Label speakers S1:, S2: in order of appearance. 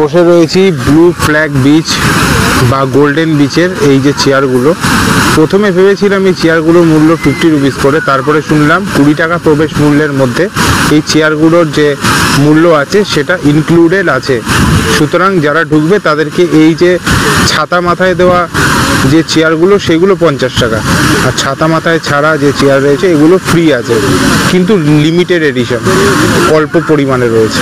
S1: বসে রয়েছি blue flag beach বা গোল্ডেন বিচের এই যে চেয়ারগুলো। প্রথমে ভেবেছিলাম এই চেয়ারগুলোর মূল্য 50 রুপিস করে, তারপরে শুনলাম 20 টাকা প্রবেশ মূল্যের মধ্যে এই চেয়ারগুলোর যে মূল্য আছে সেটা ইনক্লুডেড আছে। সুতরাং যারা ঢুকবে তাদেরকে এই যে ছাতা মাথায় দেওয়া যে চেয়ারগুলো সেগুলো 50 টাকা, আর ছাতা মাথায় ছাড়া যে চেয়ার রয়েছে এগুলো ফ্রি আছে, কিন্তু লিমিটেড এডিশন, অল্প পরিমাণে রয়েছে।